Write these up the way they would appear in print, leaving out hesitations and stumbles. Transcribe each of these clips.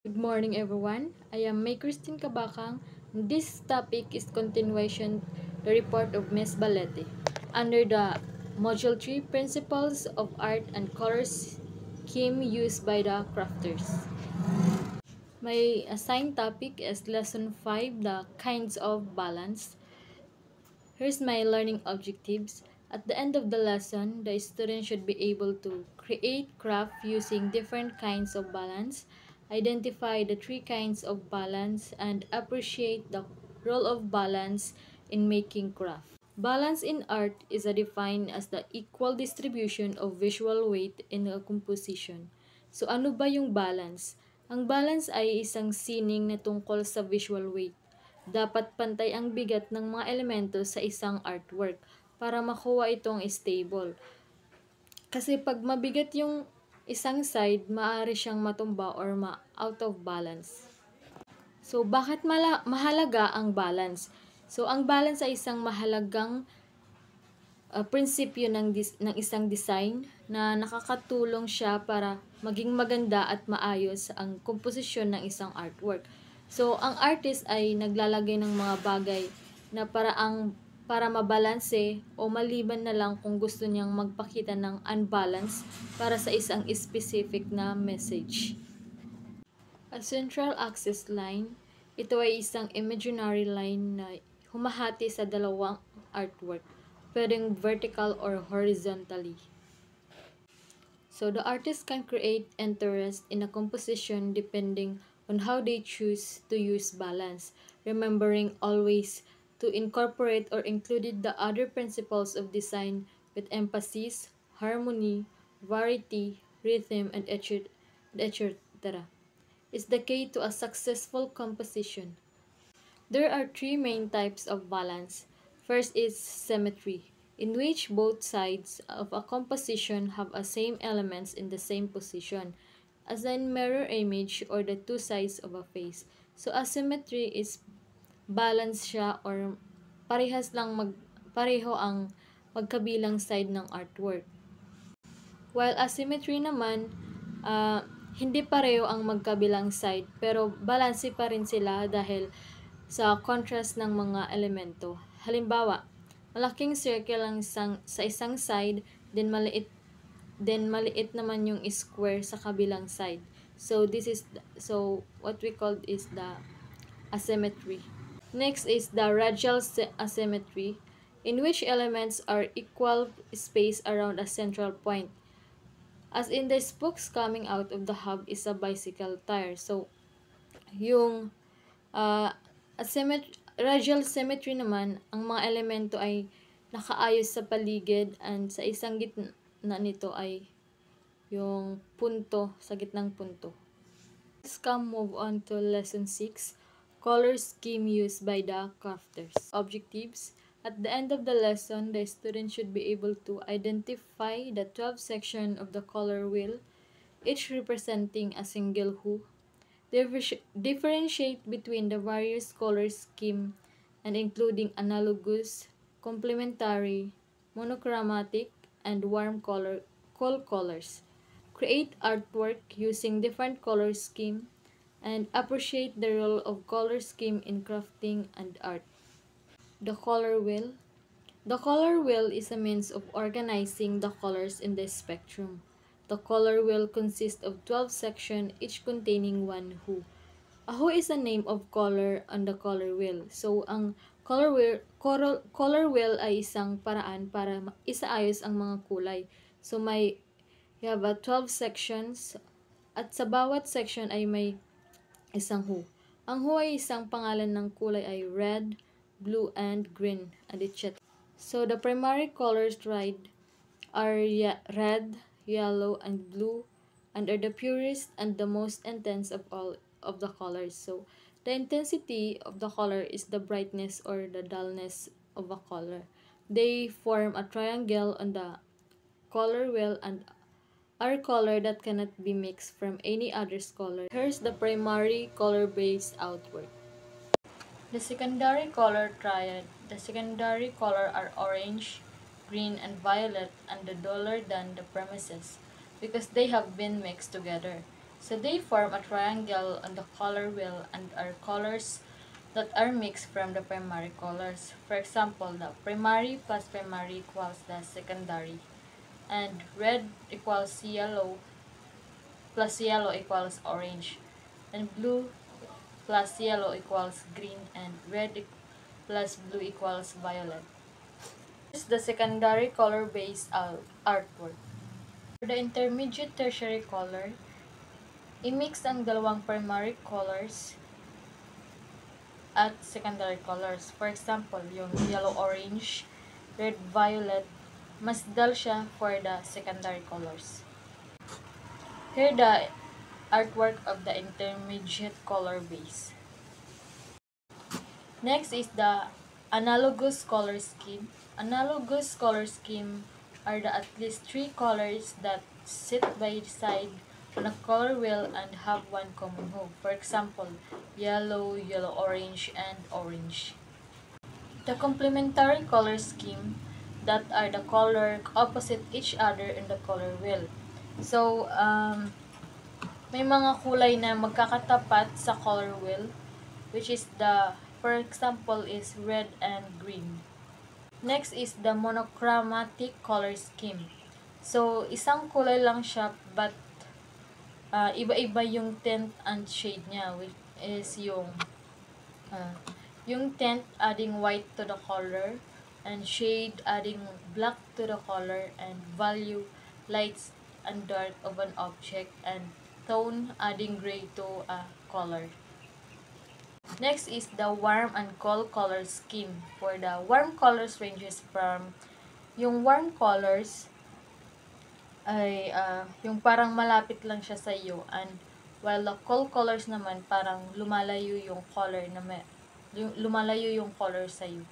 Good morning, everyone. I am May Christine Kabakang. This topic is continuation the report of Ms. Balete under the Module 3 Principles of Art and Color Scheme used by the crafters. My assigned topic is Lesson 5, the kinds of balance. Here's my learning objectives. At the end of the lesson, the student should be able to create craft using different kinds of balance, identify the three kinds of balance, and appreciate the role of balance in making craft. Balance in art is defined as the equal distribution of visual weight in a composition. So ano ba yung balance? Ang balance ay isang sining na tungkol sa visual weight. Dapat pantay ang bigat ng mga elemento sa isang artwork para makuha itong stable. Kasi pag mabigat yung isang side, maaari siyang matumba or out of balance. So, bakit mahalaga ang balance? So, ang balance ay isang mahalagang prinsipyo ng isang design na nakakatulong siya para maging maganda at maayos ang komposisyon ng isang artwork. So, ang artist ay naglalagay ng mga bagay na para mabalanse o maliban na lang kung gusto niyang magpakita ng unbalance para sa isang specific na message. A central axis line, ito ay isang imaginary line na humahati sa dalawang artwork, pwedeng vertical or horizontally. So the artist can create interest in a composition depending on how they choose to use balance, remembering always to incorporate or include the other principles of design with emphasis, harmony, variety, rhythm, and etc. is the key to a successful composition. There are three main types of balance. First is symmetry, in which both sides of a composition have the same elements in the same position, as in mirror image or the two sides of a face. So asymmetry is balance siya or pareho ang magkabilang side ng artwork. While asymmetry naman, hindi pareho ang magkabilang side pero balanse pa rin sila dahil sa contrast ng mga elemento. Halimbawa, malaking circle sa isang side, then maliit naman yung square sa kabilang side. So what we call is the asymmetry. Next is the radial asymmetry, in which elements are equal space around a central point. As in the spokes coming out of the hub is a bicycle tire. So, yung uh, radial symmetry naman, ang mga elemento ay nakaayos sa paligid and sa isang gitna nito ay yung punto, sa gitnang punto. Let's move on to lesson 6, color scheme used by the crafters. Objectives. At the end of the lesson, the student should be able to identify the 12 sections of the color wheel, each representing a single hue, differentiate between the various color scheme and including analogous, complementary, monochromatic, and warm cool colors. Create artwork using different color scheme and appreciate the role of color scheme in crafting and art. The color wheel. The color wheel is a means of organizing the colors in the spectrum. The color wheel consists of 12 sections, each containing one hue. A hue is a name of color on the color wheel. So, ang color wheel ay isang paraan para isaayos ang mga kulay. So, you have 12 sections at sa bawat section ay may isang hue. Ang hue ay isang pangalan ng kulay ay red, blue, and green, and etc. So, the primary colors tried are red, yellow, and blue, and are the purest and the most intense of all of the colors. So, the intensity of the color is the brightness or the dullness of a color. They form a triangle on the color wheel and are color that cannot be mixed from any other color. Here's the primary color-based outward. The secondary color triad. The secondary color are orange, green, and violet, and the duller than the premises because they have been mixed together. So they form a triangle on the color wheel and are colors that are mixed from the primary colors. For example, the primary plus primary equals the secondary, and red equals yellow plus yellow equals orange, and blue plus yellow equals green, and red plus blue equals violet. This is the secondary color-based artwork. For the intermediate tertiary color, i-mix ang dalawang primary colors at secondary colors. For example, yung yellow-orange, red-violet, mas dull siya for the secondary colors. Here the artwork of the intermediate color base. Next is the analogous color scheme. Analogous color scheme are the at least three colors that sit by side on a color wheel and have one common hue. For example, yellow, yellow-orange, and orange. The complementary color scheme that are the color opposite each other in the color wheel. So, may mga kulay na magkakatapat sa color wheel, which is for example, is red and green. Next is the monochromatic color scheme. So, isang kulay lang siya, but iba-iba yung tint and shade niya, which is yung tint adding white to the color, and shade adding black to the color, and value lights and dark of an object, and tone adding gray to a color. Next is the warm and cold color scheme. For the warm colors ranges from yung warm colors ay yung parang malapit lang siya sa iyo, and while the cold colors naman parang lumalayo yung color sa iyo.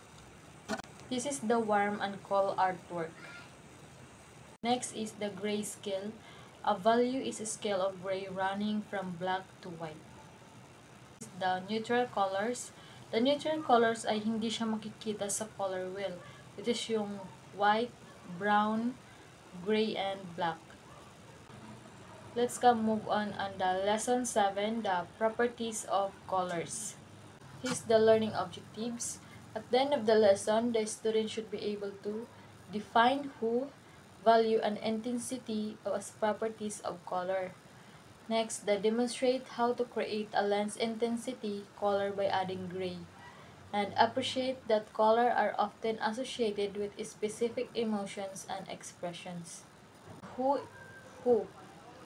This is the warm and cold artwork. Next is the gray scale. A value is a scale of gray running from black to white. The neutral colors. The neutral colors ay hindi siya makikita sa color wheel. It is yung white, brown, gray, and black. Let's move on the lesson 7, the properties of colors. Here's the learning objectives. At the end of the lesson, the student should be able to define hue, value, and intensity as properties of color. Next, demonstrate how to create a lens intensity color by adding gray. And appreciate that color are often associated with specific emotions and expressions. Hue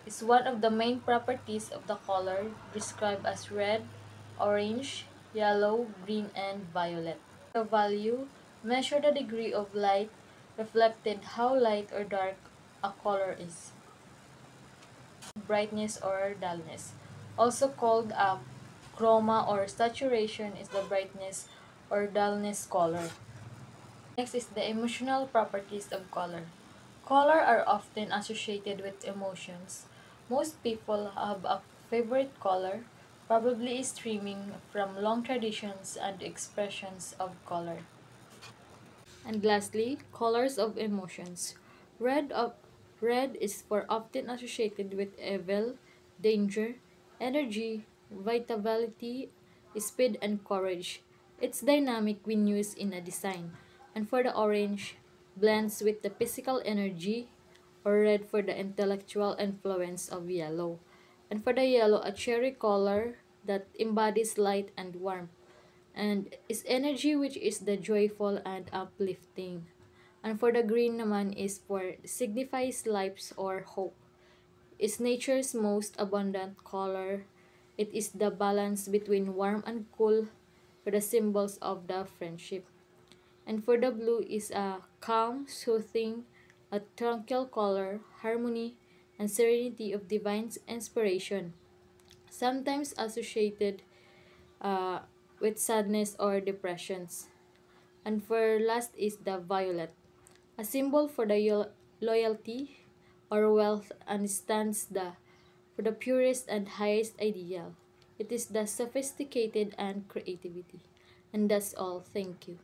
is one of the main properties of the color described as red, orange, yellow, green, and violet. The value, measure the degree of light reflected, how light or dark a color is. Brightness or dullness. Also called a chroma or saturation, is the brightness or dullness color. Next is the emotional properties of color. Color are often associated with emotions. Most people have a favorite color, probably stemming from long traditions and expressions of color. And lastly, colors of emotions. Red is for often associated with evil, danger, energy, vitality, speed, and courage. It's dynamic when used in a design. And for the orange, blends with the physical energy, or red for the intellectual influence of yellow. And for the yellow, a cherry color that embodies light and warmth, and is energy, which is the joyful and uplifting. And for the green naman is for signifies lives or hope. Is nature's most abundant color. It is the balance between warm and cool, for the symbols of the friendship. And for the blue is a calm, soothing, a tranquil color, harmony, and serenity of divine inspiration, sometimes associated with sadness or depressions. And for last is the violet, a symbol for the loyalty or wealth, and stands for the purest and highest ideal. It is the sophisticated and creativity. And that's all. Thank you.